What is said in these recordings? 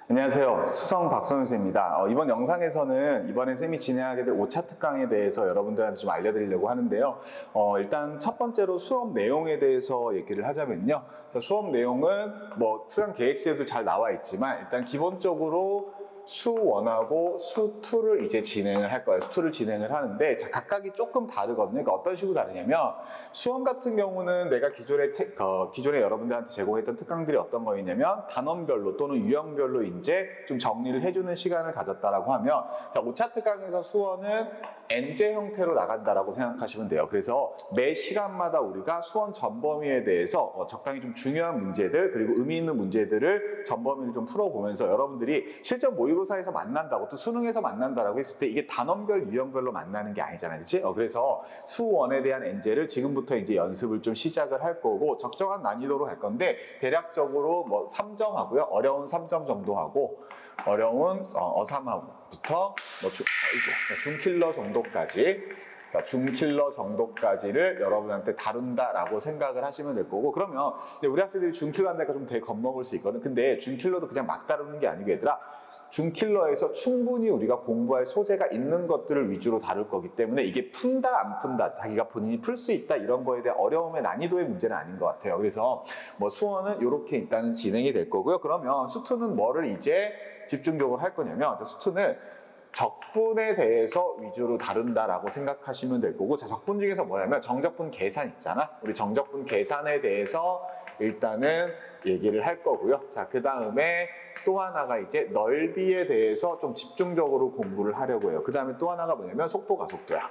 안녕하세요. 수성 박성윤 쌤입니다. 이번 영상에서는 이번에 쌤이 진행하게 될 5차 특강에 대해서 여러분들한테 좀 알려드리려고 하는데요. 일단 첫 번째로 수업 내용에 대해서 얘기를 하자면요. 수업 내용은 뭐 특강 계획서에도 잘 나와 있지만 일단 기본적으로 수1하고 수2를 이제 진행을 할 거예요. 수2를 진행을 하는데 각각이 조금 다르거든요. 그러니까 어떤 식으로 다르냐면 수원 같은 경우는 내가 기존에 여러분들한테 제공했던 특강들이 어떤 거였냐면 단원별로 또는 유형별로 이제 좀 정리를 해주는 시간을 가졌다라고 하면 자, 5차 특강에서 수원은 N제 형태로 나간다라고 생각하시면 돼요. 그래서 매 시간마다 우리가 수원 전범위에 대해서 적당히 좀 중요한 문제들 그리고 의미 있는 문제들을 전범위를 좀 풀어보면서 여러분들이 실전 모의고사에서 만난다고 또 수능에서 만난다라고 했을 때 이게 단원별, 유형별로 만나는 게 아니잖아요. 그치? 그래서 수원에 대한 N제를 지금부터 이제 연습을 좀 시작을 할 거고 적정한 난이도로 할 건데 대략적으로 뭐 3점 하고요. 어려운 3점 정도 하고 어려운 어삼부터 중킬러 정도까지 중킬러 정도까지를 여러분한테 다룬다라고 생각을 하시면 될 거고 그러면 우리 학생들이 중킬러 한다니까 좀 되게 겁먹을 수 있거든. 근데 중킬러도 그냥 막 다루는 게 아니고 얘들아 중킬러에서 충분히 우리가 공부할 소재가 있는 것들을 위주로 다룰 거기 때문에 이게 푼다 안 푼다 자기가 본인이 풀 수 있다 이런 거에 대한 어려움의 난이도의 문제는 아닌 것 같아요. 그래서 뭐 수원은 이렇게 일단은 진행이 될 거고요. 그러면 수투는 뭐를 이제 집중적으로 할 거냐면 수투는 적분에 대해서 위주로 다룬다라고 생각하시면 될 거고 자 적분 중에서 뭐냐면 정적분 계산 있잖아. 우리 정적분 계산에 대해서 일단은 얘기를 할 거고요. 자, 그 다음에 또 하나가 이제 넓이에 대해서 좀 집중적으로 공부를 하려고 해요. 그 다음에 또 하나가 뭐냐면 속도, 가속도야.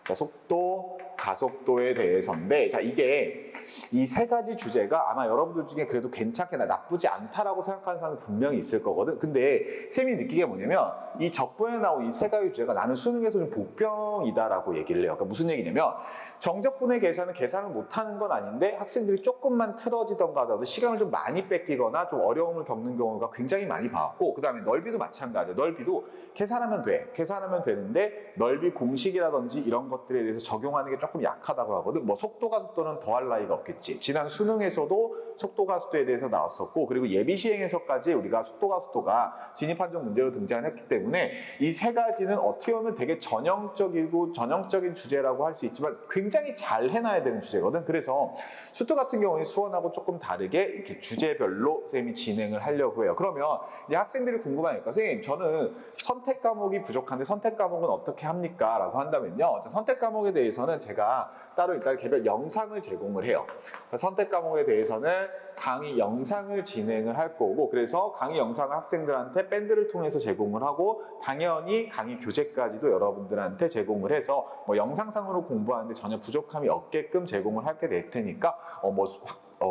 자, 속도, 가속도에 대해서인데 자 이게 이 세 가지 주제가 아마 여러분들 중에 그래도 괜찮게나 나쁘지 않다라고 생각하는 사람은 분명히 있을 거거든. 근데 쌤이 느끼게 뭐냐면 이 적분에 나온 이 세 가지 주제가 나는 수능에서 좀 복병이다라고 얘기를 해요. 그러니까 무슨 얘기냐면 정적분의 계산은 계산을 못하는 건 아닌데 학생들이 조금만 틀어지던가 하더라도 시간을 좀 많이 뺏기거나 좀 어려움을 겪는 경우가 굉장히 많이 봐왔고 그 다음에 넓이도 마찬가지예요. 넓이도 계산하면 돼. 계산하면 되는데 넓이 공식이라든지 이런 것들에 대해서 적용하는 게 조금 약하다고 하거든. 뭐 속도가속도는 더할 나위가 없겠지. 지난 수능에서도 속도가속도에 대해서 나왔었고 그리고 예비시행에서까지 우리가 속도가속도가 진입한정 문제로 등장했기 때문에 이 세 가지는 어떻게 보면 되게 전형적이고 전형적인 주제라고 할 수 있지만 굉장히 잘 해놔야 되는 주제거든. 그래서 수투 같은 경우는 수원하고 조금 다르게 이렇게 주제별로 쌤이 진행을 하려고 해요. 그러면 이제 학생들이 궁금하니까 선생님 저는 선택 과목이 부족한데 선택 과목은 어떻게 합니까? 라고 한다면요. 선택 과목에 대해서는 제가 따로 일단 개별 영상을 제공을 해요. 선택 과목에 대해서는 강의 영상을 진행을 할 거고 그래서 강의 영상을 학생들한테 밴드를 통해서 제공을 하고 당연히 강의 교재까지도 여러분들한테 제공을 해서 뭐 영상상으로 공부하는데 전혀 부족함이 없게끔 제공을 하게 될 테니까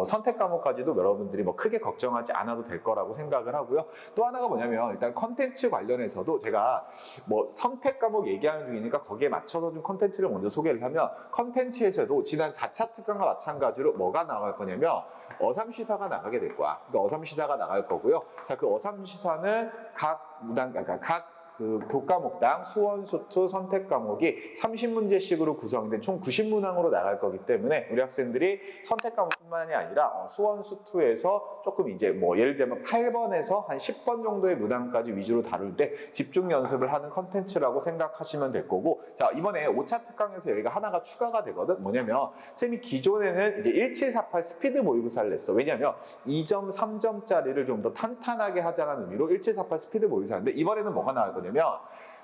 선택 과목까지도 여러분들이 뭐 크게 걱정하지 않아도 될 거라고 생각을 하고요. 또 하나가 뭐냐면 일단 컨텐츠 관련해서도 제가 뭐 선택 과목 얘기하는 중이니까 거기에 맞춰서 좀 컨텐츠를 먼저 소개를 하면 컨텐츠에서도 지난 4차 특강과 마찬가지로 뭐가 나갈 거냐면 어삼시사가 나가게 될 거야. 그러니까 어삼시사가 나갈 거고요. 자, 그 어삼시사는 그 교과목당 수원, 수투, 선택 과목이 30문제씩으로 구성된 총 90문항으로 나갈 거기 때문에 우리 학생들이 선택 과목뿐만이 아니라 수원, 수투에서 조금 이제 뭐 예를 들면 8번에서 한 10번 정도의 문항까지 위주로 다룰 때 집중 연습을 하는 컨텐츠라고 생각하시면 될 거고 자 이번에 5차 특강에서 여기가 하나가 추가가 되거든. 뭐냐면 쌤이 기존에는 이제 1748 스피드 모의고사를 냈어. 왜냐면 2점, 3점짜리를 좀 더 탄탄하게 하자는 의미로 1748 스피드 모의고사인데 이번에는 뭐가 나올 거냐면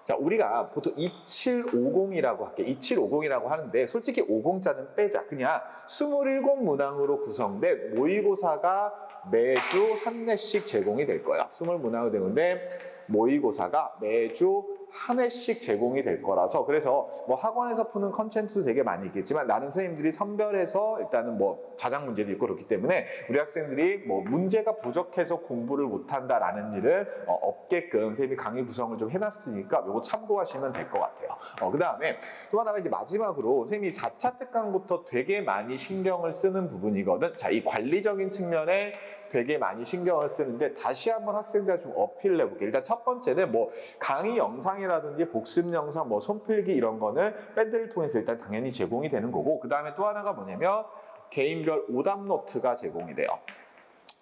자 우리가 보통 2750이라고 할게. 2750이라고 하는데 솔직히 50자는 빼자. 그냥 27문항으로 구성된 모의고사가 매주 한 회씩 제공이 될 거야. 20문항으로 되는데 모의고사가 매주 한 회씩 제공이 될 거라서 그래서 뭐 학원에서 푸는 컨텐츠도 되게 많이 있겠지만 나는 선생님들이 선별해서 일단은 뭐 자작 문제도 있고 그렇기 때문에 우리 학생들이 뭐 문제가 부족해서 공부를 못한다라는 일은 없게끔 선생님이 강의 구성을 좀 해놨으니까 이거 참고하시면 될 것 같아요. 그 다음에 또 하나가 이제 마지막으로 선생님이 4차 특강부터 되게 많이 신경을 쓰는 부분이거든. 자, 이 관리적인 측면에 되게 많이 신경을 쓰는데 다시 한번 학생들한테 좀 어필을 해볼게요. 일단 첫 번째는 뭐 강의 영상이라든지 복습 영상, 뭐 손필기 이런 거는 밴드를 통해서 일단 당연히 제공이 되는 거고 그 다음에 또 하나가 뭐냐면 개인별 오답 노트가 제공이 돼요.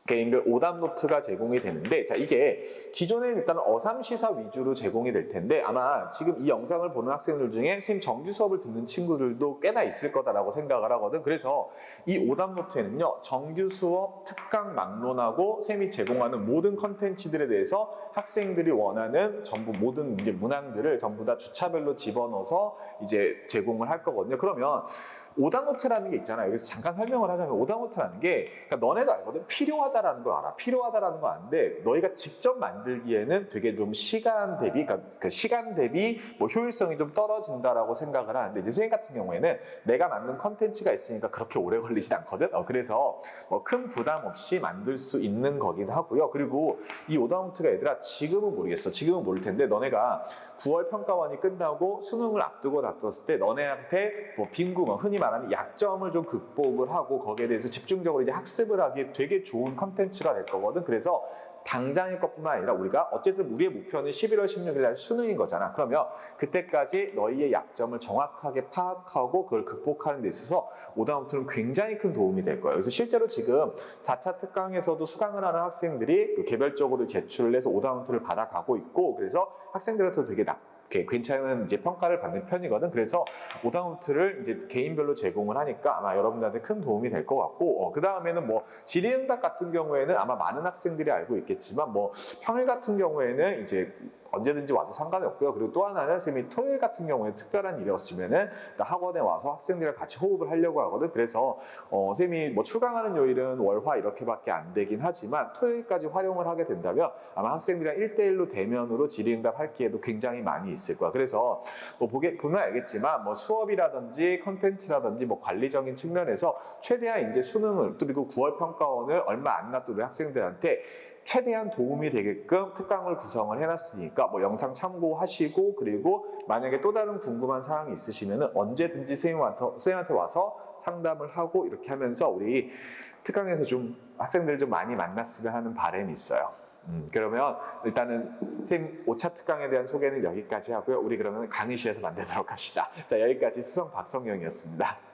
개인별 오답 노트가 제공이 되는데, 자, 이게 기존에는 일단 어삼시사 위주로 제공이 될 텐데, 아마 지금 이 영상을 보는 학생들 중에 선생님 정규 수업을 듣는 친구들도 꽤나 있을 거다라고 생각을 하거든. 그래서 이 오답 노트에는요, 정규 수업, 특강 막론하고 선생님이 제공하는 모든 컨텐츠들에 대해서 학생들이 원하는 전부 모든 이제 문항들을 전부 다 주차별로 집어넣어서 이제 제공을 할 거거든요. 그러면 오답노트라는 게 있잖아요. 여기서 잠깐 설명을 하자면, 오답노트라는 게, 그러니까 너네도 알거든. 필요하다라는 걸 알아. 필요하다라는 걸 아는데, 너희가 직접 만들기에는 되게 좀 시간 대비, 그러니까 그 시간 대비 뭐 효율성이 좀 떨어진다라고 생각을 하는데, 이제 선생님 같은 경우에는 내가 만든 컨텐츠가 있으니까 그렇게 오래 걸리진 않거든. 그래서 뭐 큰 부담 없이 만들 수 있는 거긴 하고요. 그리고 이 오답노트가 얘들아, 지금은 모르겠어. 지금은 모를 텐데, 너네가 9월 평가원이 끝나고 수능을 앞두고 다퉜을 때 너네한테 뭐 빙구, 뭐 흔히 말하는 약점을 좀 극복을 하고 거기에 대해서 집중적으로 이제 학습을 하기에 되게 좋은 컨텐츠가 될 거거든. 그래서 당장의 것뿐만 아니라 우리가 어쨌든 우리의 목표는 11월 16일 날 수능인 거잖아. 그러면 그때까지 너희의 약점을 정확하게 파악하고 그걸 극복하는 데 있어서 오답노트는 굉장히 큰 도움이 될 거예요. 그래서 실제로 지금 4차 특강에서도 수강을 하는 학생들이 그 개별적으로 제출을 해서 오답노트를 받아가고 있고, 그래서 학생들한테도 되게 괜찮은 이제 평가를 받는 편이거든. 그래서 오답노트를 이제 개인별로 제공을 하니까 아마 여러분들한테 큰 도움이 될 것 같고, 그 다음에는 뭐 질의응답 같은 경우에는 아마 많은 학생들이 알고 있겠지만, 뭐 평일 같은 경우에는 이제 언제든지 와도 상관이 없고요. 그리고 또 하나는 선생님이 토요일 같은 경우에 특별한 일이 없으면은 학원에 와서 학생들이랑 같이 호흡을 하려고 하거든. 그래서 선생님이 뭐 출강하는 요일은 월화 이렇게밖에 안 되긴 하지만 토요일까지 활용을 하게 된다면 아마 학생들이랑 1대1로 대면으로 질의응답 할 기회도 굉장히 많이 있을 거야. 그래서 뭐 보면 알겠지만 뭐 수업이라든지 컨텐츠라든지 뭐 관리적인 측면에서 최대한 이제 수능을, 그리고 9월 평가원을 얼마 안 놔둔 우리 학생들한테 최대한 도움이 되게끔 특강을 구성을 해놨으니까 뭐 영상 참고하시고, 그리고 만약에 또 다른 궁금한 사항이 있으시면 언제든지 선생님한테 와서 상담을 하고 이렇게 하면서 우리 특강에서 좀 학생들 좀 많이 만났으면 하는 바람이 있어요. 그러면 일단은 선생님 5차 특강에 대한 소개는 여기까지 하고요. 우리 그러면 강의실에서 만나도록 합시다. 자, 여기까지 수성 박성영이었습니다.